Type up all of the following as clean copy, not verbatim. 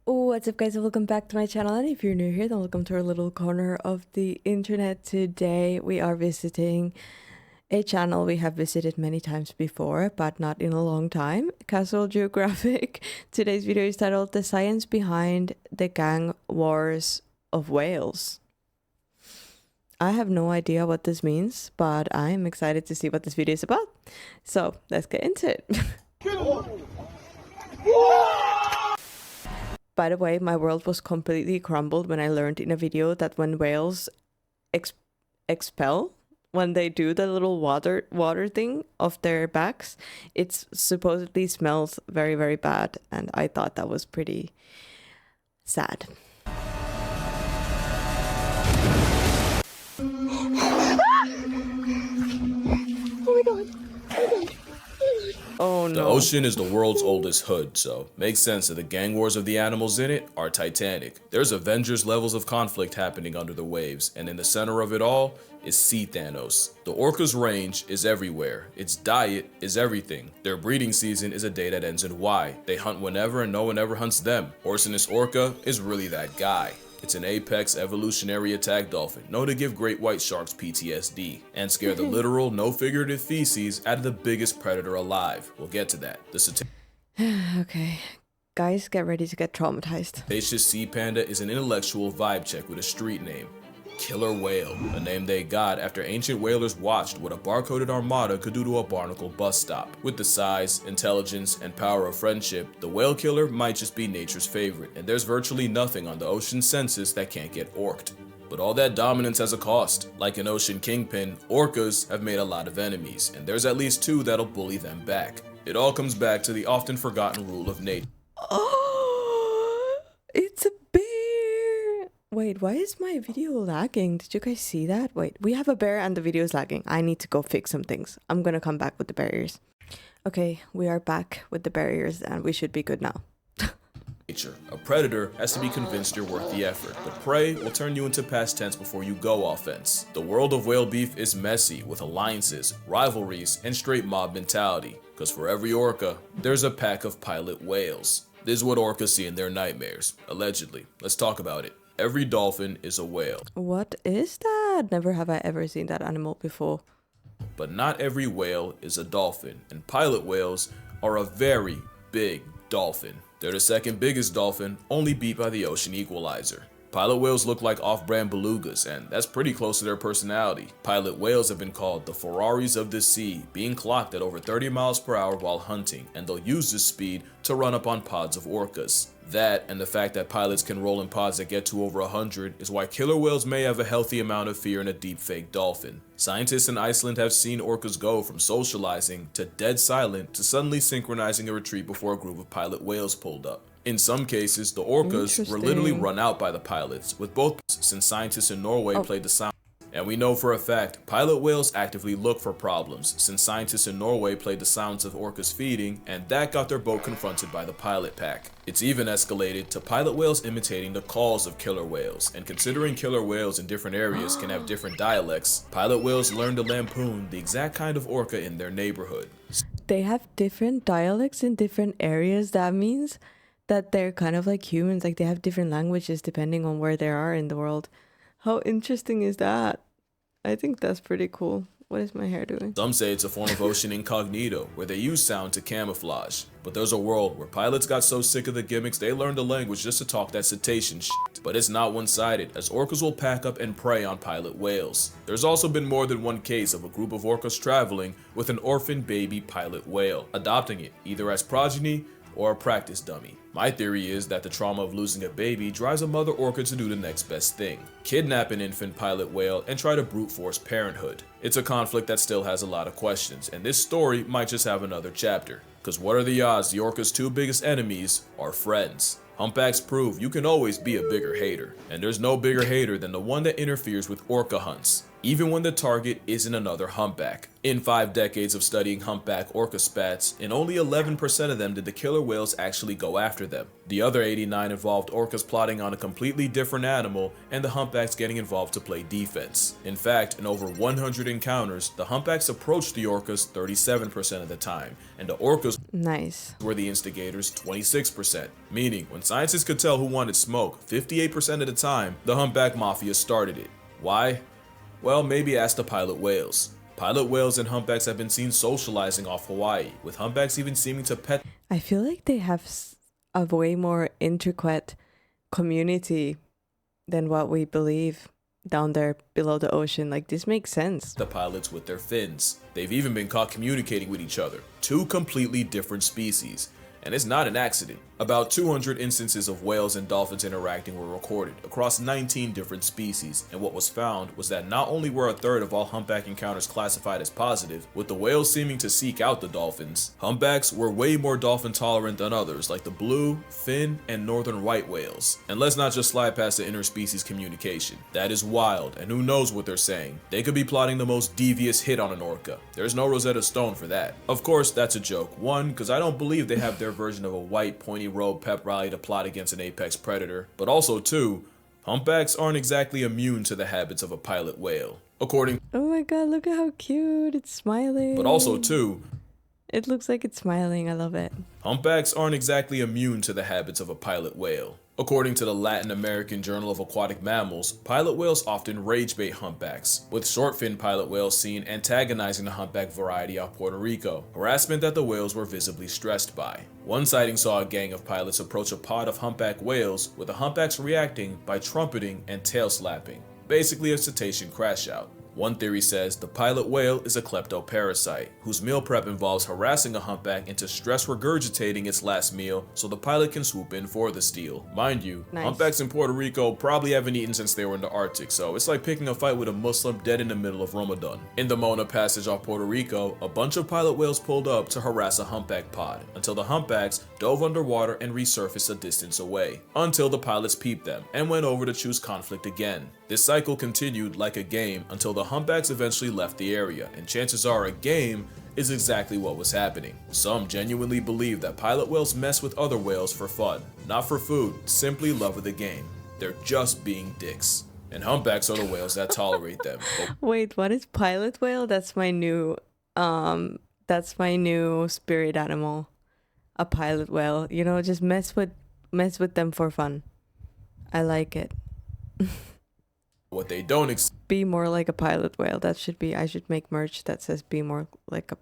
Oh, what's up guys, welcome back to my channel, and if you're new here then welcome to our little corner of the internet. Today we are visiting a channel we have visited many times before but not in a long time, Casual Geographic. Today's video is titled The Science Behind the Gang Wars of Whales. I have no idea what this means, but I'm excited to see what this video is about. So let's get into it. By the way, my world was completely crumbled when I learned in a video that when whales expel, when they do the little water thing off their backs, it supposedly smells very, very bad. And I thought that was pretty sad. Oh no. The ocean is the world's oldest hood, so makes sense that the gang wars of the animals in it are titanic. There's Avengers levels of conflict happening under the waves, and in the center of it all is Sea Thanos. The orca's range is everywhere. Its diet is everything. Their breeding season is a day that ends in Y. They hunt whenever and no one ever hunts them. Orcinus orca is really that guy. It's an apex evolutionary attack dolphin, known to give great white sharks PTSD, and scare the literal, no figurative feces out of the biggest predator alive. We'll get to that. The Okay, guys, get ready to get traumatized. Cetaceous sea panda is an intellectual vibe check with a street name. Killer whale, a name they got after ancient whalers watched what a barcoded armada could do to a barnacle bus stop. With the size, intelligence, and power of friendship, the whale killer might just be nature's favorite, and there's virtually nothing on the ocean census that can't get orked. But all that dominance has a cost. Like an ocean kingpin, orcas have made a lot of enemies, and there's at least two that'll bully them back. It all comes back to the often forgotten rule of nature. Oh, it's a bear. Wait, why is my video lagging? Did you guys see that? Wait, we have a bear and the video is lagging. I need to go fix some things. I'm gonna come back with the barriers. Okay, we are back with the barriers and we should be good now. A predator has to be convinced you're worth the effort, but prey will turn you into past tense before you go offense. The world of whale beef is messy with alliances, rivalries, and straight mob mentality, because for every orca, there's a pack of pilot whales. This is what orcas see in their nightmares, allegedly. Let's talk about it. Every dolphin is a whale. What is that? Never have I ever seen that animal before. But not every whale is a dolphin, and pilot whales are a very big dolphin. They're the second biggest dolphin, only beat by the ocean equalizer. Pilot whales look like off-brand belugas, and that's pretty close to their personality. Pilot whales have been called the Ferraris of the sea, being clocked at over 30 miles per hour while hunting, and they'll use this speed to run up on pods of orcas. That, and the fact that pilots can roll in pods that get to over 100, is why killer whales may have a healthy amount of fear in a deep fake dolphin. Scientists in Iceland have seen orcas go from socializing to dead silent to suddenly synchronizing a retreat before a group of pilot whales pulled up. In some cases, the orcas were literally run out by the pilots, with both since scientists in Norway played the sound. And we know for a fact, pilot whales actively look for problems, since scientists in Norway played the sounds of orcas feeding, and that got their boat confronted by the pilot pack. It's even escalated to pilot whales imitating the calls of killer whales, and considering killer whales in different areas can have different dialects, pilot whales learn to lampoon the exact kind of orca in their neighborhood. They have different dialects in different areas. That means that they're kind of like humans, like they have different languages depending on where they are in the world. How interesting is that? I think that's pretty cool. What is my hair doing? Some say it's a form of ocean incognito, where they use sound to camouflage. But there's a world where pilots got so sick of the gimmicks they learned the language just to talk that cetacean shit. But it's not one-sided, as orcas will pack up and prey on pilot whales. There's also been more than one case of a group of orcas traveling with an orphan baby pilot whale, adopting it either as progeny or a practice dummy. My theory is that the trauma of losing a baby drives a mother orca to do the next best thing: kidnap an infant pilot whale and try to brute force parenthood. It's a conflict that still has a lot of questions, and this story might just have another chapter. Cause what are the odds the orca's two biggest enemies are friends? Humpbacks prove you can always be a bigger hater, and there's no bigger hater than the one that interferes with orca hunts. even when the target isn't another humpback. In 5 decades of studying humpback orca spats, in only 11% of them did the killer whales actually go after them. The other 89 involved orcas plotting on a completely different animal and the humpbacks getting involved to play defense. In fact, in over 100 encounters, the humpbacks approached the orcas 37% of the time, and the orcas Nice. were the instigators 26%, meaning when scientists could tell who wanted smoke, 58% of the time, the humpback mafia started it. Why? Well, maybe ask the pilot whales. Pilot whales and humpbacks have been seen socializing off Hawaii, with humpbacks even seeming to pet I feel like they have a way more intricate community than what we believe down there below the ocean. Like, this makes sense. the pilots with their fins. They've even been caught communicating with each other, two completely different species. And it's not an accident. About 200 instances of whales and dolphins interacting were recorded across 19 different species, and what was found was that not only were a third of all humpback encounters classified as positive, with the whales seeming to seek out the dolphins, humpbacks were way more dolphin tolerant than others like the blue, fin, and northern white whales. And let's not just slide past the interspecies communication. That is wild, and who knows what they're saying. They could be plotting the most devious hit on an orca. There's no Rosetta Stone for that. Of course, that's a joke. One, because I don't believe they have their version of a white pointy robe pep rally to plot against an apex predator, but also two, humpbacks aren't exactly immune to the habits of a pilot whale. According, Oh my god, look at how cute. It's smiling. but also two, It looks like it's smiling. I love it. humpbacks aren't exactly immune to the habits of a pilot whale. According to the Latin American Journal of Aquatic Mammals, pilot whales often rage bait humpbacks, with short-fin pilot whales seen antagonizing the humpback variety off Puerto Rico, harassment that the whales were visibly stressed by. One sighting saw a gang of pilots approach a pod of humpback whales, with the humpbacks reacting by trumpeting and tail slapping, basically a cetacean crash out. One theory says the pilot whale is a kleptoparasite, whose meal prep involves harassing a humpback into stress regurgitating its last meal so the pilot can swoop in for the steal. Mind you, Nice. humpbacks in Puerto Rico probably haven't eaten since they were in the Arctic, so it's like picking a fight with a Muslim dead in the middle of Ramadan. In the Mona Passage off Puerto Rico, a bunch of pilot whales pulled up to harass a humpback pod, until the humpbacks dove underwater and resurfaced a distance away, until the pilots peeped them and went over to choose conflict again. This cycle continued like a game until the humpbacks eventually left the area, and chances are a game is exactly what was happening. Some genuinely believe that pilot whales mess with other whales for fun, not for food, simply love of the game. They're just being dicks. And humpbacks are the whales that tolerate them. Wait, what is pilot whale? That's my new spirit animal. A pilot whale. You know, just mess with them for fun. I like it. What they don't Be more like a pilot whale. I should make merch that says be more like a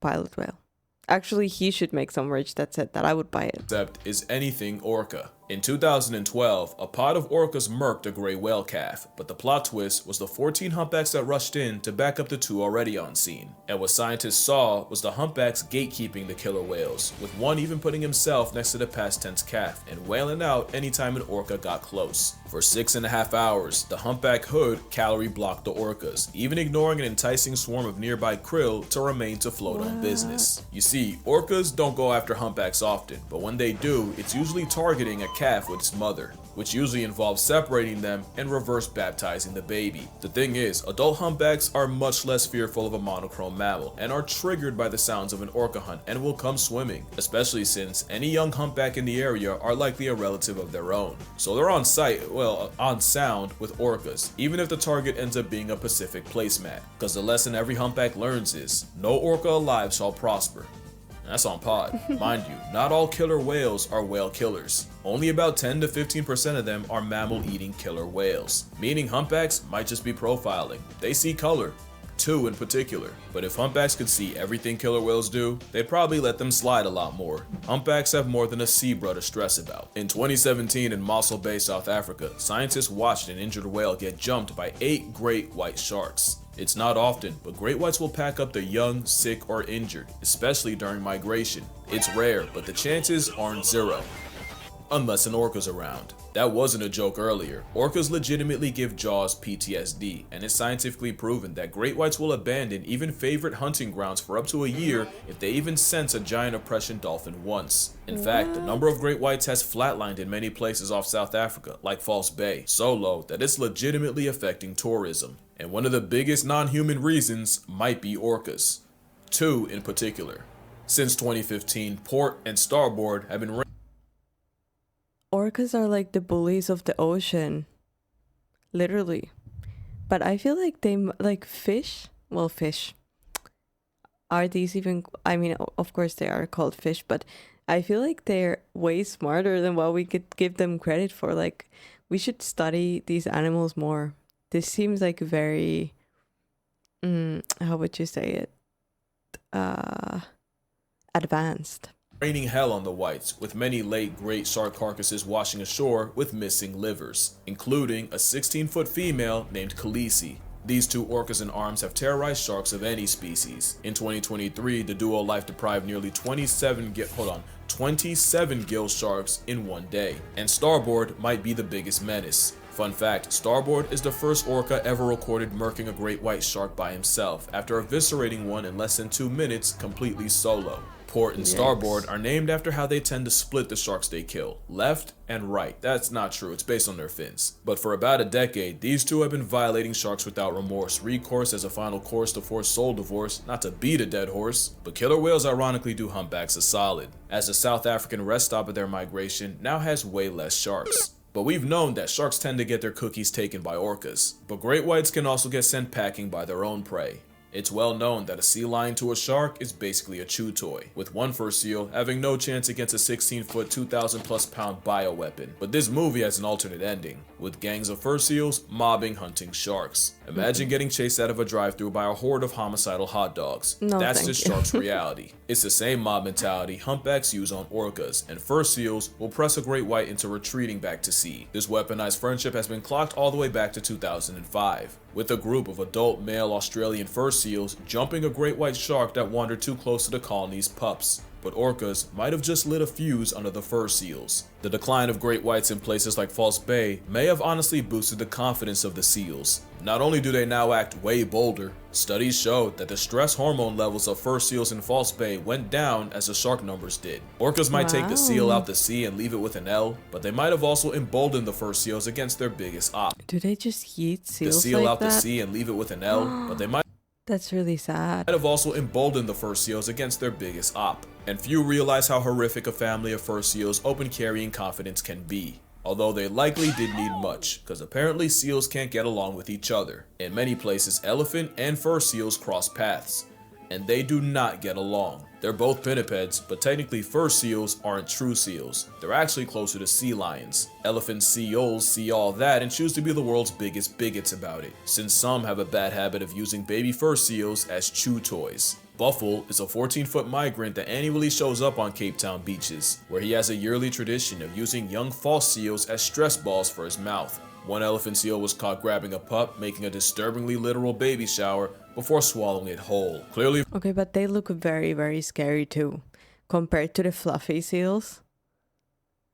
pilot whale. Actually, he should make some merch that said that. I would buy it. accept is anything orca. In 2012, a pod of orcas murked a gray whale calf, but the plot twist was the 14 humpbacks that rushed in to back up the 2 already on scene. And what scientists saw was the humpbacks gatekeeping the killer whales, with one even putting himself next to the past tense calf and wailing out anytime an orca got close. For 6.5 hours, the humpback hood calorie blocked the orcas, even ignoring an enticing swarm of nearby krill to remain to float on business. You see, orcas don't go after humpbacks often, but when they do, it's usually targeting a calf with its mother, which usually involves separating them and reverse baptizing the baby. The thing is, adult humpbacks are much less fearful of a monochrome mammal and are triggered by the sounds of an orca hunt and will come swimming, especially since any young humpback in the area are likely a relative of their own. So they're on sound with orcas, even if the target ends up being a Pacific placemat, because the lesson every humpback learns is, no orca alive shall prosper. That's on pod. Mind you, not all killer whales are whale killers. Only about 10 to 15% of them are mammal-eating killer whales, meaning humpbacks might just be profiling. They see color, 2 in particular. But if humpbacks could see everything killer whales do, they'd probably let them slide a lot more. Humpbacks have more than a zebra to stress about. In 2017 in Mossel Bay, South Africa, scientists watched an injured whale get jumped by 8 great white sharks. It's not often, but great whites will pack up the young, sick, or injured, especially during migration. It's rare, but the chances aren't zero. Unless an orca's around. That wasn't a joke earlier. Orcas legitimately give jaws PTSD, and it's scientifically proven that great whites will abandon even favorite hunting grounds for up to a year if they even sense a giant oppression dolphin once. In fact, the number of great whites has flatlined in many places off South Africa, like False Bay, so low that it's legitimately affecting tourism. And one of the biggest non-human reasons might be orcas. Two in particular. Since 2015, port and starboard have been Orcas are like the bullies of the ocean, literally. But I feel like like fish. Well, fish. Are these even? I mean, of course they are called fish, but I feel like they're way smarter than what we could give them credit for. Like, we should study these animals more. This seems like very, how would you say it? Advanced. raining hell on the whites, with many late great shark carcasses washing ashore with missing livers, including a 16-foot female named Khaleesi. These two orcas in arms have terrorized sharks of any species. In 2023, the duo life-deprived nearly 27 gill sharks in one day, and starboard might be the biggest menace. Fun fact, starboard is the first orca ever recorded murking a great white shark by himself after eviscerating one in less than 2 minutes completely solo. Port and starboard are named after how they tend to split the sharks they kill, left and right. That's not true, it's based on their fins. But for about a decade, these two have been violating sharks without remorse, recourse as a final course to force soul divorce, not to beat a dead horse. But killer whales ironically do humpbacks a solid, as the South African rest stop of their migration now has way less sharks. But we've known that sharks tend to get their cookies taken by orcas, but great whites can also get sent packing by their own prey. It's well known that a sea lion to a shark is basically a chew toy, with one fur seal having no chance against a 16-foot, 2,000-plus-pound bioweapon. But this movie has an alternate ending, with gangs of fur seals mobbing hunting sharks. Imagine getting chased out of a drive-thru by a horde of homicidal hot dogs. No, that's just you. sharks' reality. It's the same mob mentality humpbacks use on orcas, and fur seals will press a great white into retreating back to sea. This weaponized friendship has been clocked all the way back to 2005. With a group of adult male Australian fur seals jumping a great white shark that wandered too close to the colony's pups. But orcas might have just lit a fuse under the fur seals. The decline of great whites in places like False Bay may have honestly boosted the confidence of the seals. Not only do they now act way bolder, studies showed that the stress hormone levels of fur seals in False Bay went down as the shark numbers did. Orcas might take the seal out the sea and leave it with an L, but they might have also emboldened the fur seals against their biggest op. Do they just yeet seals The seal like out that? the sea and leave it with an L, but they might That's really sad. have also emboldened the fur seals against their biggest op. And few realize how horrific a family of fur seals open carrying confidence can be. Although they likely didn't need much, because apparently seals can't get along with each other. In many places, elephant and fur seals cross paths, and they do not get along. They're both pinnipeds, but technically fur seals aren't true seals. They're actually closer to sea lions. Elephant seals see all that and choose to be the world's biggest bigots about it, since some have a bad habit of using baby fur seals as chew toys. Buffle is a 14-foot migrant that annually shows up on Cape Town beaches, where he has a yearly tradition of using young false seals as stress balls for his mouth. One elephant seal was caught grabbing a pup, making a disturbingly literal baby shower before swallowing it whole. Clearly, Okay, but they look very, very scary too, compared to the fluffy seals.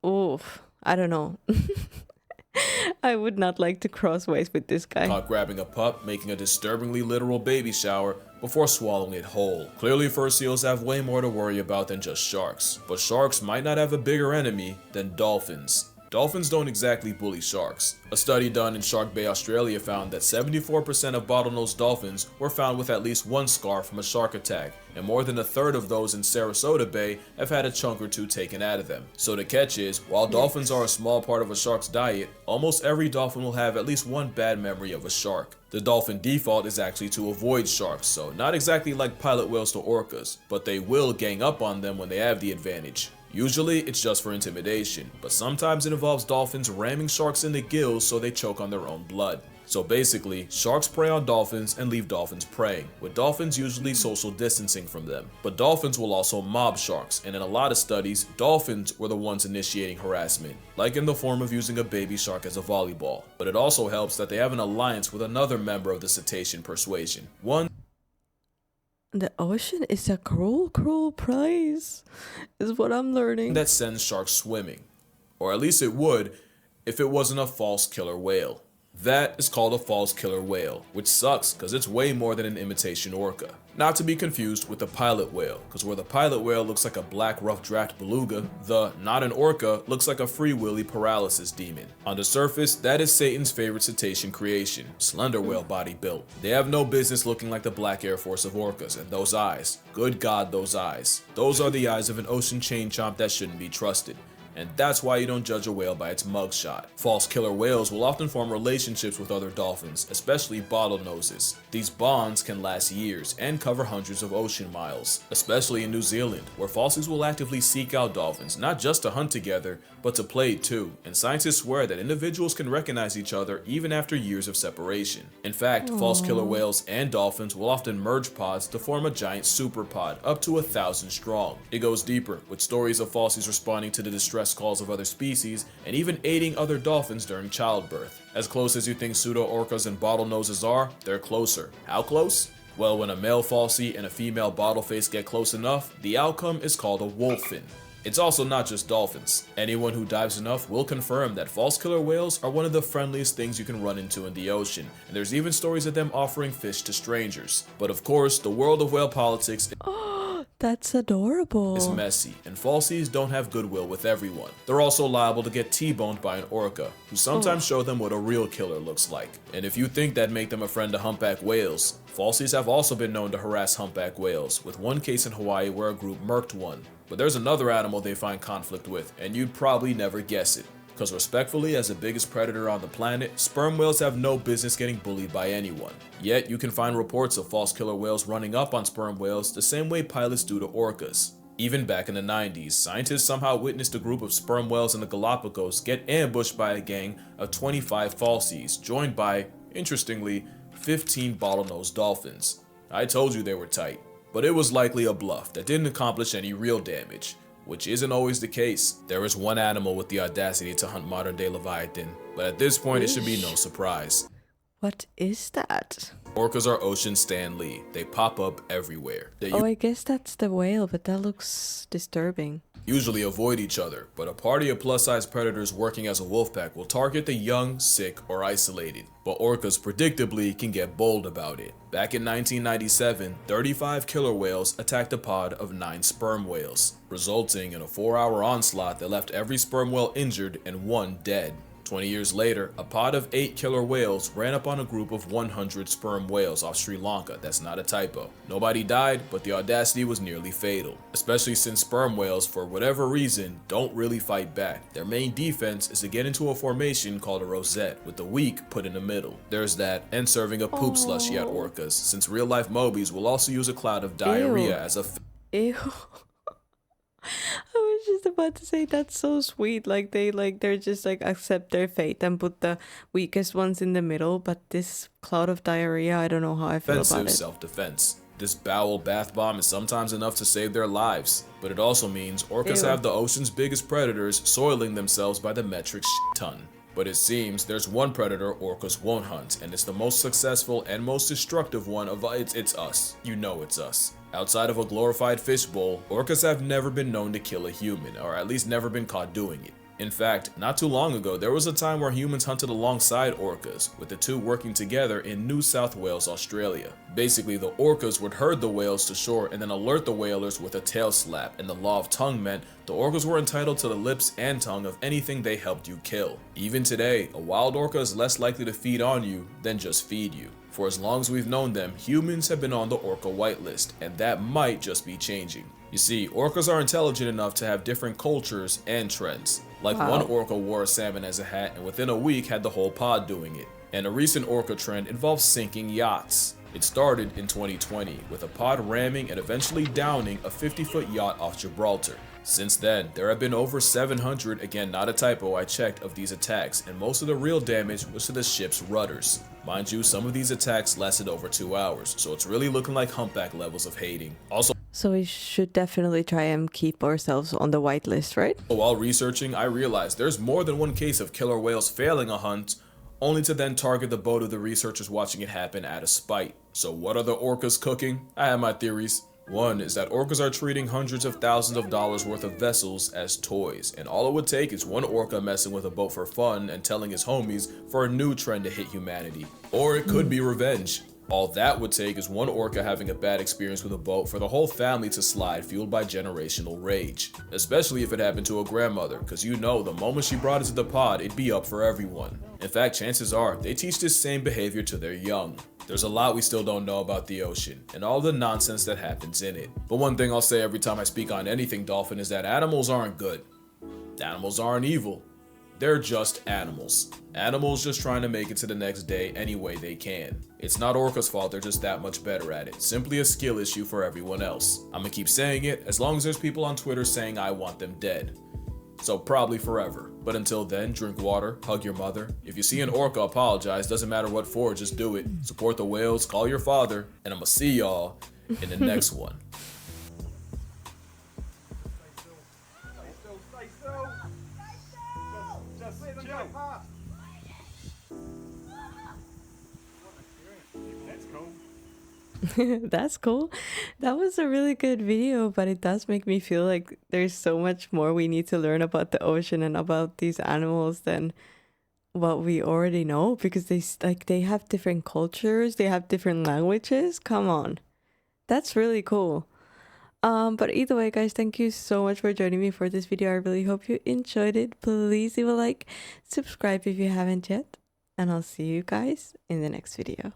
Oof, I don't know. I would not like to cross ways with this guy. caught grabbing a pup, making a disturbingly literal baby shower before swallowing it whole. Clearly, fur seals have way more to worry about than just sharks, but sharks might not have a bigger enemy than dolphins. Dolphins don't exactly bully sharks. A study done in Shark Bay, Australia found that 74% of bottlenose dolphins were found with at least one scar from a shark attack, and more than a third of those in Sarasota Bay have had a chunk or two taken out of them. So the catch is, while dolphins are a small part of a shark's diet, almost every dolphin will have at least one bad memory of a shark. The dolphin default is actually to avoid sharks, so not exactly like pilot whales to orcas, but they will gang up on them when they have the advantage. Usually, it's just for intimidation, but sometimes it involves dolphins ramming sharks in the gills so they choke on their own blood. So basically, sharks prey on dolphins and leave dolphins preying, with dolphins usually social distancing from them. But dolphins will also mob sharks, and in a lot of studies, dolphins were the ones initiating harassment, like in the form of using a baby shark as a volleyball. But it also helps that they have an alliance with another member of the cetacean persuasion, one The ocean is a cruel, cruel place, is what I'm learning. that sends sharks swimming. Or at least it would if it wasn't a false killer whale. That is called a false killer whale, which sucks because it's way more than an imitation orca. Not to be confused with the pilot whale, because where the pilot whale looks like a black rough draft beluga, the not an orca looks like a free willy paralysis demon. On the surface, that is Satan's favorite cetacean creation, slender whale body built. They have no business looking like the black air force of orcas, and those eyes, good god those eyes. Those are the eyes of an ocean chain chomp that shouldn't be trusted. And that's why you don't judge a whale by its mugshot. False killer whales will often form relationships with other dolphins, especially bottlenoses. These bonds can last years and cover hundreds of ocean miles, especially in New Zealand, where falsies will actively seek out dolphins, not just to hunt together, but to play too. And scientists swear that individuals can recognize each other even after years of separation. In fact, false killer whales and dolphins will often merge pods to form a giant superpod, up to 1,000 strong. It goes deeper, with stories of falsies responding to the distress calls of other species, and even aiding other dolphins during childbirth. As close as you think pseudo-orcas and bottlenoses are, they're closer. How close? Well, when a male falsie and a female bottleface get close enough, the outcome is called a wolffin. It's also not just dolphins. Anyone who dives enough will confirm that false killer whales are one of the friendliest things you can run into in the ocean, and there's even stories of them offering fish to strangers. But of course, the world of whale politics That's adorable. is messy, and falsies don't have goodwill with everyone. They're also liable to get T-boned by an orca, who sometimes show them what a real killer looks like. And if you think that'd make them a friend to humpback whales, falsies have also been known to harass humpback whales, with one case in Hawaii where a group murked one. But there's another animal they find conflict with, and you'd probably never guess it. Because respectfully, as the biggest predator on the planet, sperm whales have no business getting bullied by anyone. Yet, you can find reports of false killer whales running up on sperm whales the same way pilots do to orcas. Even back in the 90s, scientists somehow witnessed a group of sperm whales in the Galapagos get ambushed by a gang of 25 falsies, joined by, interestingly, 15 bottlenose dolphins. I told you they were tight, but it was likely a bluff that didn't accomplish any real damage. Which isn't always the case. There is one animal with the audacity to hunt modern-day Leviathan, but at this point it should be no surprise. What is that? Orcas are ocean Stan Lee. They pop up everywhere. They Oh, I guess that's the whale, but that looks disturbing. usually avoid each other, but a party of plus-size predators working as a wolf pack will target the young, sick, or isolated. But orcas predictably can get bold about it. Back in 1997, 35 killer whales attacked a pod of 9 sperm whales, resulting in a 4-hour onslaught that left every sperm whale injured and one dead. 20 years later, a pod of 8 killer whales ran up on a group of 100 sperm whales off Sri Lanka. That's not a typo. Nobody died, but the audacity was nearly fatal, especially since sperm whales, for whatever reason, don't really fight back. Their main defense is to get into a formation called a rosette, with the weak put in the middle. There's that, and serving a poop slushy at orcas, since real-life Mobies will also use a cloud of diarrhea as a Ew. I was just about to say that's so sweet. They're just like accept their fate and put the weakest ones in the middle. But this cloud of diarrhea, I don't know how I feel about offensive it. self-defense. This bowel bath bomb is sometimes enough to save their lives, but it also means orcas Ew. have the ocean's biggest predators soiling themselves by the metric ton. But it seems there's one predator orcas won't hunt, and it's the most successful and most destructive one of it's us. You know it's us. Outside of a glorified fishbowl, orcas have never been known to kill a human, or at least never been caught doing it. In fact, not too long ago, there was a time where humans hunted alongside orcas, with the two working together in New South Wales, Australia. Basically, the orcas would herd the whales to shore and then alert the whalers with a tail slap, and the law of tongue meant the orcas were entitled to the lips and tongue of anything they helped you kill. Even today, a wild orca is less likely to feed on you than just feed you. For as long as we've known them, humans have been on the orca whitelist, and that might just be changing. You see, orcas are intelligent enough to have different cultures and trends. Like Wow. one orca wore a salmon as a hat and within a week had the whole pod doing it. And a recent orca trend involves sinking yachts. It started in 2020 with a pod ramming and eventually downing a 50-foot yacht off Gibraltar. Since then, there have been over 700, again not a typo, I checked, of these attacks, and most of the real damage was to the ship's rudders. Mind you, some of these attacks lasted over 2 hours, so it's really looking like humpback levels of hating. Also, So we should definitely try and keep ourselves on the whitelist, right? while researching, I realized there's more than one case of killer whales failing a hunt, only to then target the boat of the researchers watching it happen out of spite. So what are the orcas cooking? I have my theories. One is that orcas are treating hundreds of thousands of dollars worth of vessels as toys, and all it would take is one orca messing with a boat for fun and telling his homies for a new trend to hit humanity. Or it could be revenge. All that would take is one orca having a bad experience with a boat for the whole family to slide, fueled by generational rage. Especially if it happened to a grandmother, cause you know the moment she brought it to the pod, it'd be up for everyone. In fact, chances are, they teach this same behavior to their young. There's a lot we still don't know about the ocean, and all the nonsense that happens in it. But one thing I'll say every time I speak on anything dolphin is that animals aren't good. Animals aren't evil. They're just animals. Animals just trying to make it to the next day any way they can. It's not orca's fault, they're just that much better at it. Simply a skill issue for everyone else. I'ma keep saying it as long as there's people on Twitter saying I want them dead. So probably forever. But until then, drink water, hug your mother. If you see an orca, apologize. Doesn't matter what for, just do it. Support the whales, call your father, and I'ma see y'all in the next one. Stay still. Just chill. That's cool. That's cool. That was a really good video, but it does make me feel like there's so much more we need to learn about the ocean and about these animals than what we already know, because they have different cultures, they have different languages. Come on. That's really cool. But either way, guys, thank you so much for joining me for this video. I really hope you enjoyed it. Please leave a like, subscribe if you haven't yet, and I'll see you guys in the next video.